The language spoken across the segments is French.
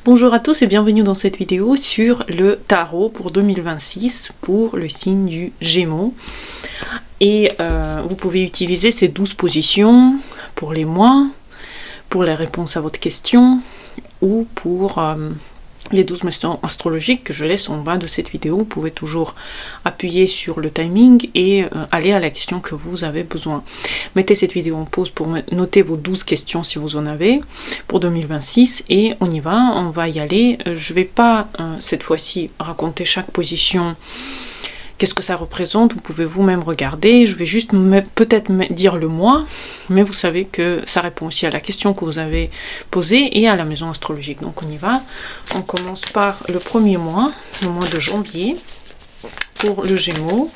Bonjour à tous et bienvenue dans cette vidéo sur le tarot pour 2026 pour le signe du Gémeaux. Et vous pouvez utiliser ces 12 positions pour les mois, pour les réponses à votre question ou pour les 12 questions astrologiques que je laisse en bas de cette vidéo. Vous pouvez toujours appuyer sur le timing et aller à la question que vous avez besoin. Mettez cette vidéo en pause pour noter vos 12 questions si vous en avez pour 2026 et on va y aller. Je ne vais pas cette fois-ci raconter chaque position. Qu'est-ce que ça représente? Vous pouvez vous-même regarder. Je vais juste peut-être dire le mois, mais vous savez que ça répond aussi à la question que vous avez posée et à la maison astrologique. Donc on y va. On commence par le premier mois, le mois de janvier, pour le Gémeaux.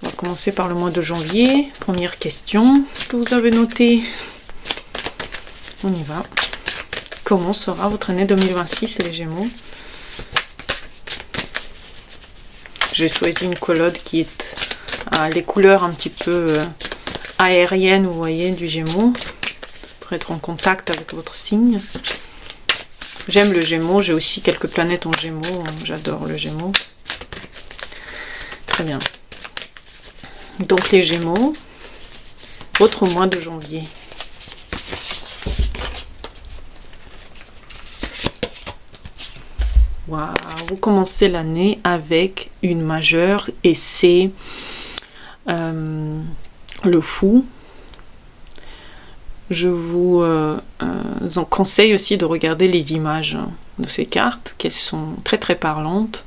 On va commencer par le mois de janvier. Première question que vous avez notée. On y va. Comment sera votre année 2026, les Gémeaux? J'ai choisi une colonne qui est à les couleurs un petit peu aériennes, vous voyez, du Gémeaux, pour être en contact avec votre signe. J'aime le Gémeaux, j'ai aussi quelques planètes en Gémeaux, j'adore le Gémeaux. Très bien. Donc les Gémeaux, votre mois de janvier. Wow. Vous commencez l'année avec une majeure et c'est le fou. Je vous en conseille aussi de regarder les images de ces cartes, qu'elles sont très très parlantes.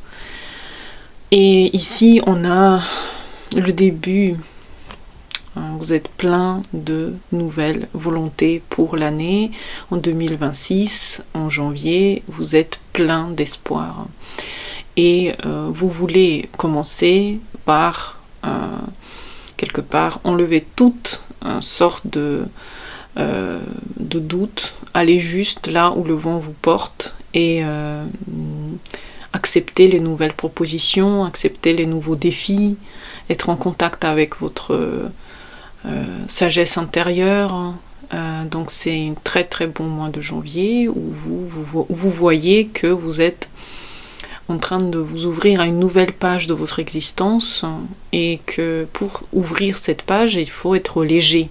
Et ici on a le début. Vous êtes plein de nouvelles volontés pour l'année. En 2026, en janvier, vous êtes plein d'espoir. Et vous voulez commencer par, quelque part, enlever toute sorte de doute, aller juste là où le vent vous porte et accepter les nouvelles propositions, accepter les nouveaux défis, être en contact avec votre sagesse intérieure. Donc c'est un très très bon mois de janvier où vous voyez que vous êtes en train de vous ouvrir à une nouvelle page de votre existence et que pour ouvrir cette page il faut être léger.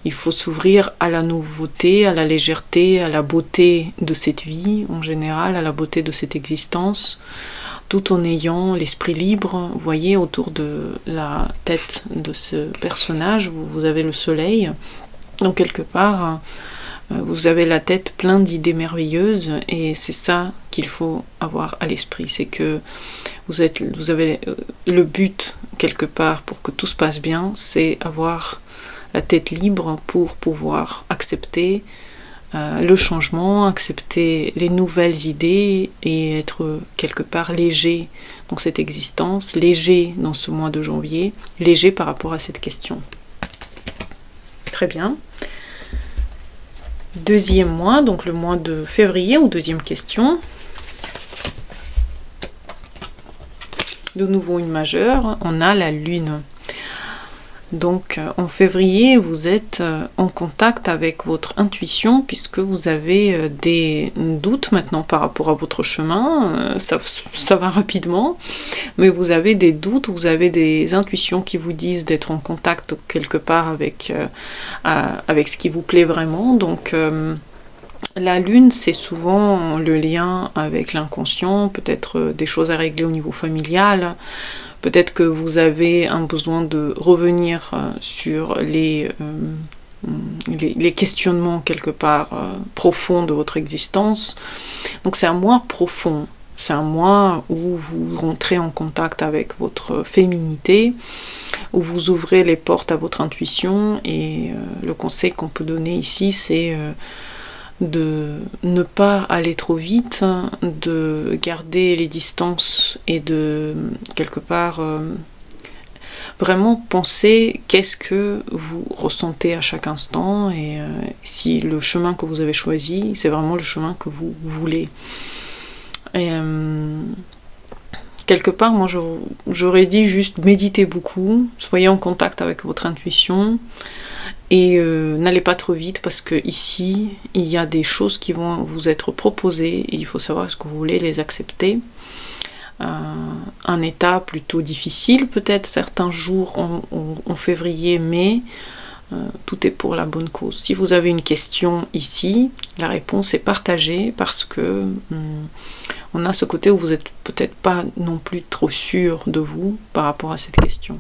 Il faut s'ouvrir à la nouveauté, à la légèreté, à la beauté de cette vie en général, à la beauté de cette existence, tout en ayant l'esprit libre. Vous voyez, autour de la tête de ce personnage, vous avez le soleil. Donc quelque part, vous avez la tête pleine d'idées merveilleuses et c'est ça qu'il faut avoir à l'esprit. C'est que vous avez le but quelque part pour que tout se passe bien, c'est avoir la tête libre pour pouvoir accepter le changement, accepter les nouvelles idées et être quelque part léger dans cette existence, léger dans ce mois de janvier, léger par rapport à cette question. Très bien. Deuxième mois, donc le mois de février ou deuxième question. De nouveau une majeure, on a la lune. Donc en février, vous êtes en contact avec votre intuition puisque vous avez des doutes maintenant par rapport à votre chemin. Ça va rapidement, mais vous avez des doutes, vous avez des intuitions qui vous disent d'être en contact quelque part avec ce qui vous plaît vraiment. Donc la lune, c'est souvent le lien avec l'inconscient, peut-être des choses à régler au niveau familial. Peut-être que vous avez un besoin de revenir sur les questionnements quelque part profonds de votre existence. Donc c'est un mois profond, c'est un mois où vous rentrez en contact avec votre féminité, où vous ouvrez les portes à votre intuition et le conseil qu'on peut donner ici c'est de ne pas aller trop vite, de garder les distances et de, quelque part, vraiment penser qu'est-ce que vous ressentez à chaque instant et si le chemin que vous avez choisi, c'est vraiment le chemin que vous voulez. Et quelque part, moi j'aurais dit juste méditez beaucoup, soyez en contact avec votre intuition Et n'allez pas trop vite parce que ici, il y a des choses qui vont vous être proposées et il faut savoir est-ce que vous voulez les accepter. Un état plutôt difficile peut-être certains jours en février, mais tout est pour la bonne cause. Si vous avez une question ici, la réponse est partagée parce que on a ce côté où vous n'êtes peut-être pas non plus trop sûr de vous par rapport à cette question.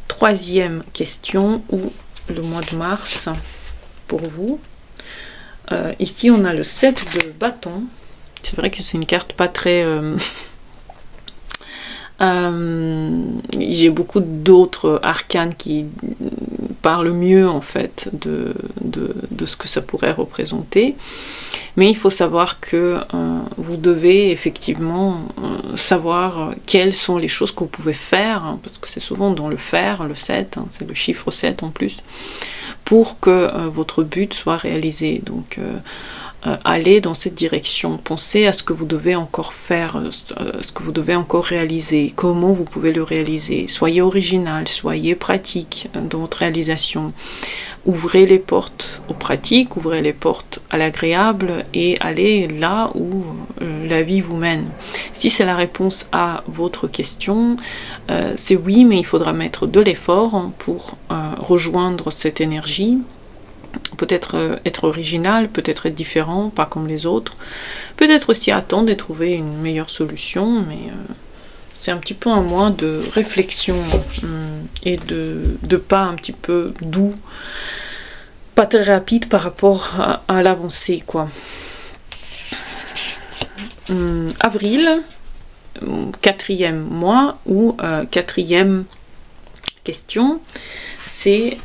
Troisième question, ou le mois de mars pour vous. Ici, on a le 7 de bâton. C'est vrai que c'est une carte pas très... j'ai beaucoup d'autres arcanes qui parlent mieux en fait de ce que ça pourrait représenter. Mais il faut savoir que vous devez effectivement savoir quelles sont les choses que vous pouvez faire, hein, parce que c'est souvent dans le faire, le 7, hein, c'est le chiffre 7 en plus, pour que votre but soit réalisé. Donc allez dans cette direction, pensez à ce que vous devez encore faire, ce que vous devez encore réaliser, comment vous pouvez le réaliser, soyez original, soyez pratique dans votre réalisation, ouvrez les portes aux pratiques, ouvrez les portes à l'agréable et allez là où la vie vous mène. Si c'est la réponse à votre question, c'est oui, mais il faudra mettre de l'effort pour rejoindre cette énergie. Peut-être être original, peut-être être différent, pas comme les autres. Peut-être aussi attendre et trouver une meilleure solution, mais c'est un petit peu un mois de réflexion et de pas un petit peu doux, pas très rapide par rapport à l'avancée, quoi. Avril, quatrième mois ou quatrième question, c'est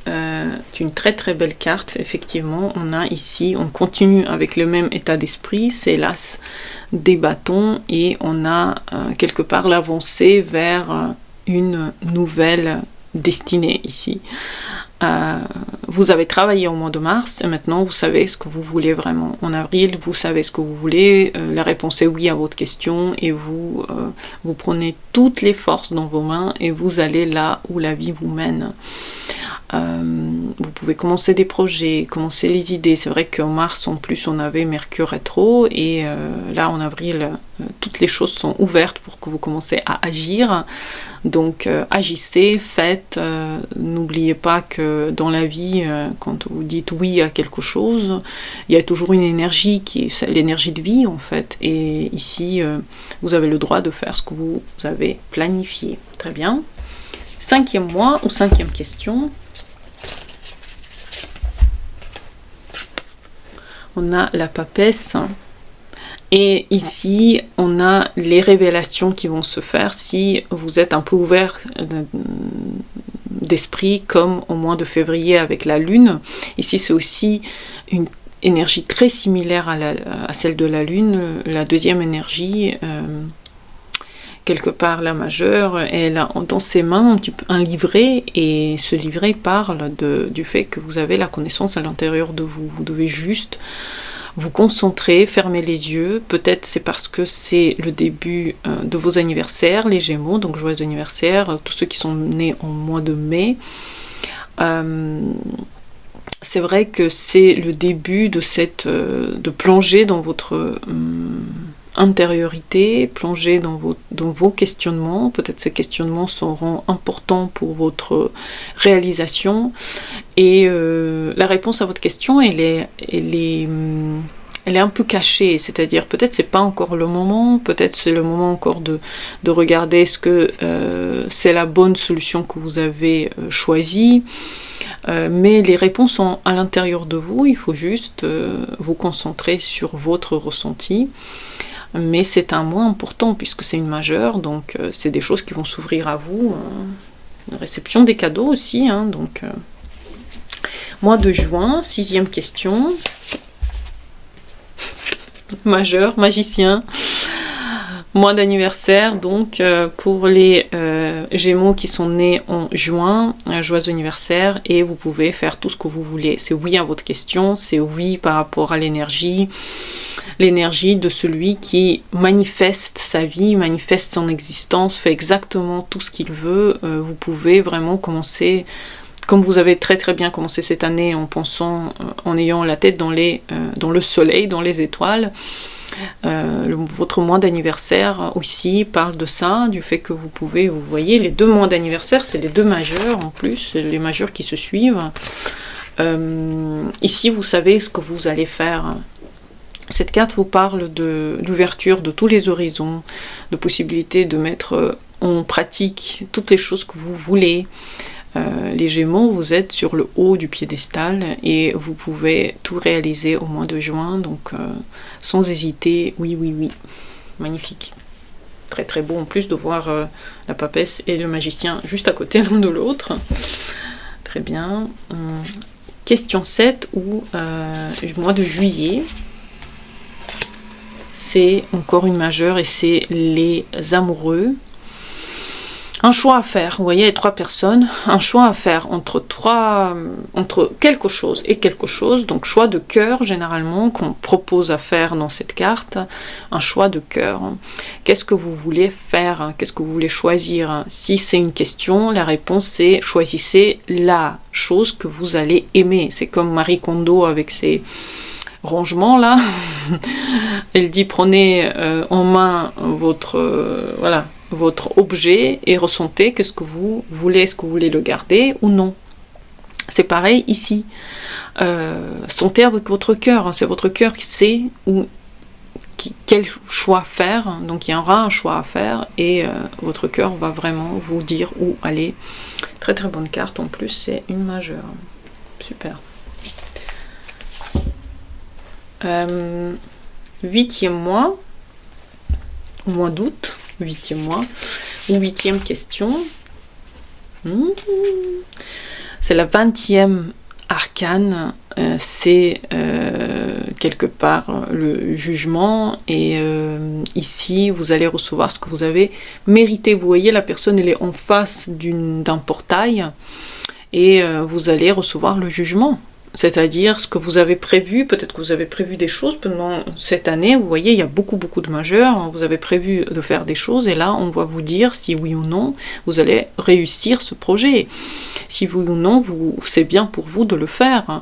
une très très belle carte. Effectivement, on a ici, on continue avec le même état d'esprit, c'est l'as des bâtons et on a quelque part l'avancée vers une nouvelle destinée ici. Vous avez travaillé au mois de mars et maintenant vous savez ce que vous voulez vraiment. En avril, vous savez ce que vous voulez, la réponse est oui à votre question et vous prenez toutes les forces dans vos mains et vous allez là où la vie vous mène. Vous pouvez commencer des projets, commencer les idées. C'est vrai qu'en mars en plus on avait Mercure rétro et là en avril toutes les choses sont ouvertes pour que vous commencez à agir. Donc agissez, faites, n'oubliez pas que dans la vie, quand vous dites oui à quelque chose, il y a toujours une énergie qui est l'énergie de vie en fait. Et ici, vous avez le droit de faire ce que vous avez planifié. Très bien. Cinquième mois ou cinquième question. On a la papesse. Et ici, on a les révélations qui vont se faire si vous êtes un peu ouvert d'esprit, comme au mois de février avec la Lune. Ici, c'est aussi une énergie très similaire à celle de la Lune. La deuxième énergie, quelque part la majeure, elle a dans ses mains un livret, et ce livret parle du fait que vous avez la connaissance à l'intérieur de vous. Vous devez juste vous concentrer, fermer les yeux. Peut-être c'est parce que c'est le début de vos anniversaires, les Gémeaux, donc joyeux anniversaire, tous ceux qui sont nés en mois de mai. C'est vrai que c'est le début de plonger dans votre intériorité, plonger dans vos questionnements. Peut-être ces questionnements seront importants pour votre réalisation. Et la réponse à votre question, elle est un peu cachée, c'est-à-dire peut-être c'est pas encore le moment, peut-être c'est le moment encore de regarder est-ce que c'est la bonne solution que vous avez choisie. Mais les réponses sont à l'intérieur de vous, il faut juste vous concentrer sur votre ressenti. Mais c'est un mois important puisque c'est une majeure, donc c'est des choses qui vont s'ouvrir à vous. Une réception des cadeaux aussi, hein, donc mois de juin, sixième question. Majeur, magicien. Mois d'anniversaire, donc pour les Gémeaux qui sont nés en juin, joyeux anniversaire, et vous pouvez faire tout ce que vous voulez. C'est oui à votre question, c'est oui par rapport à l'énergie de celui qui manifeste sa vie, manifeste son existence, fait exactement tout ce qu'il veut. Vous pouvez vraiment commencer, comme vous avez très très bien commencé cette année en pensant, en ayant la tête dans le soleil, dans les étoiles. Votre mois d'anniversaire aussi parle de ça, du fait que vous pouvez, vous voyez, les 2 mois d'anniversaire, c'est les 2 majeurs en plus, les majeurs qui se suivent. Ici, vous savez ce que vous allez faire. Cette carte vous parle de l'ouverture de tous les horizons, de possibilité de mettre en pratique toutes les choses que vous voulez. Les Gémeaux, vous êtes sur le haut du piédestal et vous pouvez tout réaliser au mois de juin, donc sans hésiter, oui, oui, oui. Magnifique. Très très beau en plus de voir la papesse et le magicien juste à côté l'un de l'autre. Très bien. Question 7 ou mois de juillet. C'est encore une majeure et c'est les amoureux. Un choix à faire, vous voyez, les 3 personnes, un choix à faire entre quelque chose et quelque chose, donc choix de cœur généralement qu'on propose à faire dans cette carte, un choix de cœur. Qu'est-ce que vous voulez faire? Qu'est-ce que vous voulez choisir? Si c'est une question, la réponse c'est choisissez la chose que vous allez aimer. C'est comme Marie Kondo avec ses rangements là. Elle dit prenez en main votre objet et ressentez qu'est-ce que vous voulez, est-ce que vous voulez le garder ou non. C'est pareil ici. Sentez avec votre cœur, c'est votre cœur qui sait quel choix faire, donc il y aura un choix à faire et votre cœur va vraiment vous dire où aller. Très très bonne carte en plus, c'est une majeure. Super. 8e mois, mois d'août. 8e mois, ou 8e question. C'est la 20e arcane, c'est quelque part le jugement, et ici vous allez recevoir ce que vous avez mérité. Vous voyez, la personne elle est en face d'un portail, et vous allez recevoir le jugement. C'est-à-dire ce que vous avez prévu, peut-être que vous avez prévu des choses pendant cette année, vous voyez, il y a beaucoup de majeurs, vous avez prévu de faire des choses, et là, on va vous dire si oui ou non, vous allez réussir ce projet. Si oui ou non, c'est bien pour vous de le faire.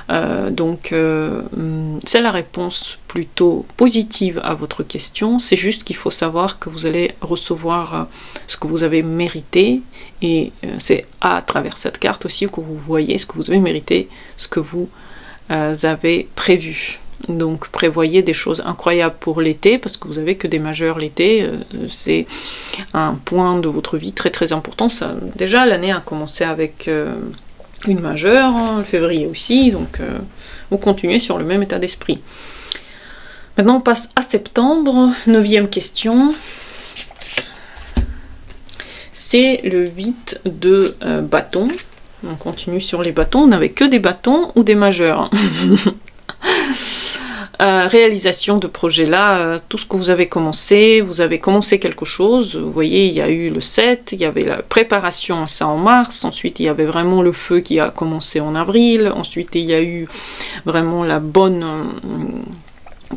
C'est la réponse plutôt positive à votre question, c'est juste qu'il faut savoir que vous allez recevoir ce que vous avez mérité, et c'est à travers cette carte aussi que vous voyez ce que vous avez mérité, ce que vous avez prévu. Donc prévoyez des choses incroyables pour l'été, parce que vous avez que des majeurs l'été, c'est un point de votre vie très très important. Déjà l'année a commencé avec une majeure, le février aussi, donc vous continuez sur le même état d'esprit. Maintenant on passe à septembre, 9e question. C'est le 8 de bâton. On continue sur les bâtons. On n'avait que des bâtons ou des majeurs. Réalisation de projet là, tout ce que vous avez commencé quelque chose. Vous voyez, il y a eu le 7, il y avait la préparation à ça en mars, ensuite il y avait vraiment le feu qui a commencé en avril, ensuite il y a eu vraiment la bonne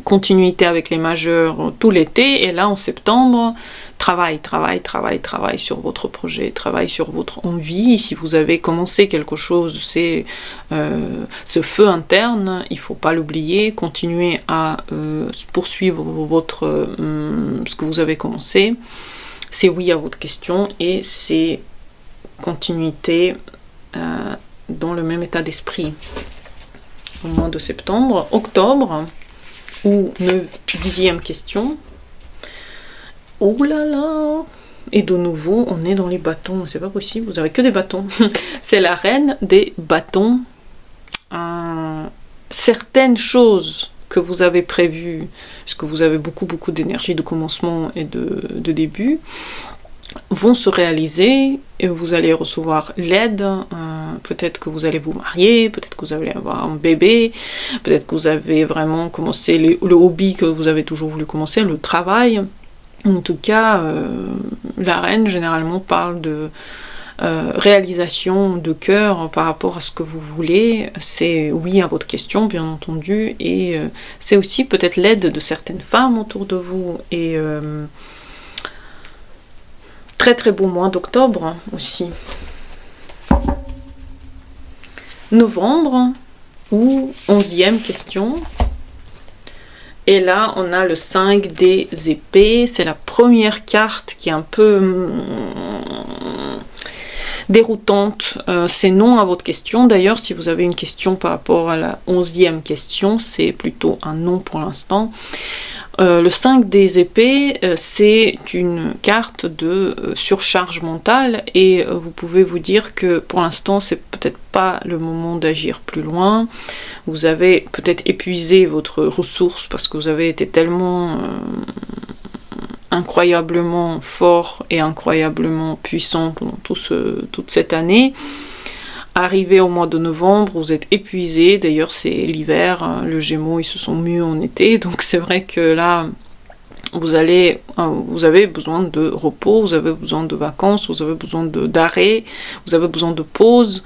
continuité avec les majeurs tout l'été, et là en septembre, travail sur votre projet, travail sur votre envie. Si vous avez commencé quelque chose, c'est ce feu interne, il ne faut pas l'oublier, continuez à poursuivre ce que vous avez commencé. C'est oui à votre question, et c'est continuité dans le même état d'esprit. Au mois de septembre, octobre, ou 10e question. Oh là là! Et de nouveau, on est dans les bâtons. C'est pas possible, vous avez que des bâtons. C'est la reine des bâtons. Certaines choses que vous avez prévues, parce que vous avez beaucoup d'énergie de commencement et de début, vont se réaliser, et vous allez recevoir l'aide. Peut-être que vous allez vous marier, peut-être que vous allez avoir un bébé, peut-être que vous avez vraiment commencé le hobby que vous avez toujours voulu commencer, le travail. En tout cas, la reine généralement parle de réalisation de cœur par rapport à ce que vous voulez. C'est oui à votre question, bien entendu, et c'est aussi peut-être l'aide de certaines femmes autour de vous, et très très beau mois d'octobre aussi. Novembre, ou 11e question. Et là, on a le 5 des épées. C'est la première carte qui est un peu déroutante. C'est non à votre question. D'ailleurs, si vous avez une question par rapport à la 11e question, c'est plutôt un non pour l'instant. Le 5 des épées, c'est une carte de surcharge mentale, et vous pouvez vous dire que pour l'instant, c'est peut-être pas le moment d'agir plus loin. Vous avez peut-être épuisé votre ressource parce que vous avez été tellement incroyablement fort et incroyablement puissant pendant toute cette année. Arrivé au mois de novembre, vous êtes épuisé. D'ailleurs, c'est l'hiver, hein, le Gémeaux, ils se sont mus en été, donc c'est vrai que là, vous avez besoin de repos, vous avez besoin de vacances, vous avez besoin d'arrêt, vous avez besoin de pause,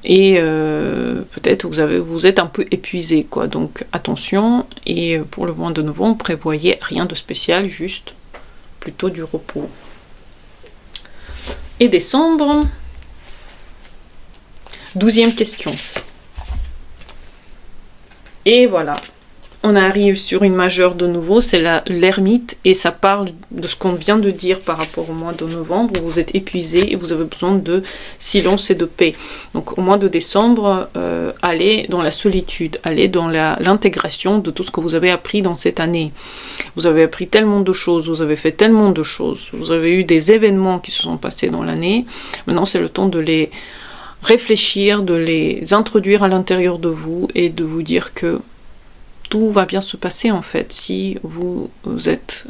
et peut-être vous êtes un peu épuisé, quoi. Donc attention, et pour le mois de novembre, prévoyez rien de spécial, juste plutôt du repos. Et décembre, 12e question. Et voilà, on arrive sur une majeure de nouveau, c'est l'ermite, et ça parle de ce qu'on vient de dire par rapport au mois de novembre, où vous êtes épuisé et vous avez besoin de silence et de paix. Donc au mois de décembre, allez dans la solitude, allez dans l'intégration de tout ce que vous avez appris dans cette année. Vous avez appris tellement de choses, vous avez fait tellement de choses, vous avez eu des événements qui se sont passés dans l'année. Maintenant, c'est le temps de les réfléchir, de les introduire à l'intérieur de vous et de vous dire que tout va bien se passer en fait si vous êtes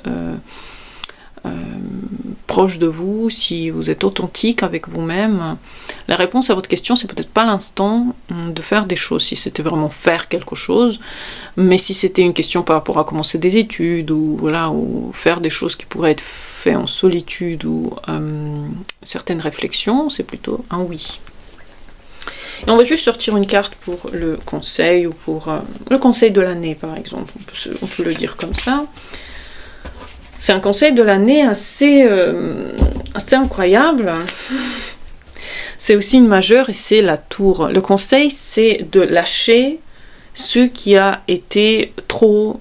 proche de vous, si vous êtes authentique avec vous-même. La réponse à votre question, c'est peut-être pas l'instant de faire des choses, si c'était vraiment faire quelque chose, mais si c'était une question par rapport à commencer des études, ou voilà, ou faire des choses qui pourraient être faites en solitude, ou certaines réflexions, c'est plutôt un oui. Et on va juste sortir une carte pour le conseil, ou pour le conseil de l'année par exemple, on peut le dire comme ça. C'est un conseil de l'année assez incroyable. C'est aussi une majeure, et c'est la tour. Le conseil, c'est de lâcher ce qui a été trop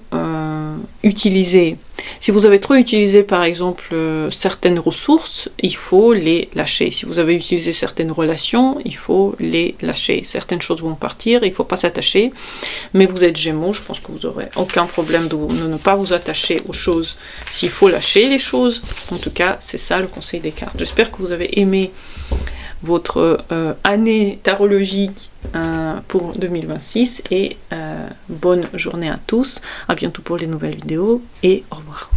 utilisé. Si vous avez trop utilisé, par exemple, certaines ressources, il faut les lâcher. Si vous avez utilisé certaines relations, il faut les lâcher. Certaines choses vont partir, il ne faut pas s'attacher. Mais vous êtes Gémeaux, je pense que vous n'aurez aucun problème de ne pas vous attacher aux choses. S'il faut lâcher les choses, en tout cas, c'est ça le conseil des cartes. J'espère que vous avez aimé votre année tarologique pour 2026, et bonne journée à tous. À bientôt pour les nouvelles vidéos, et au revoir.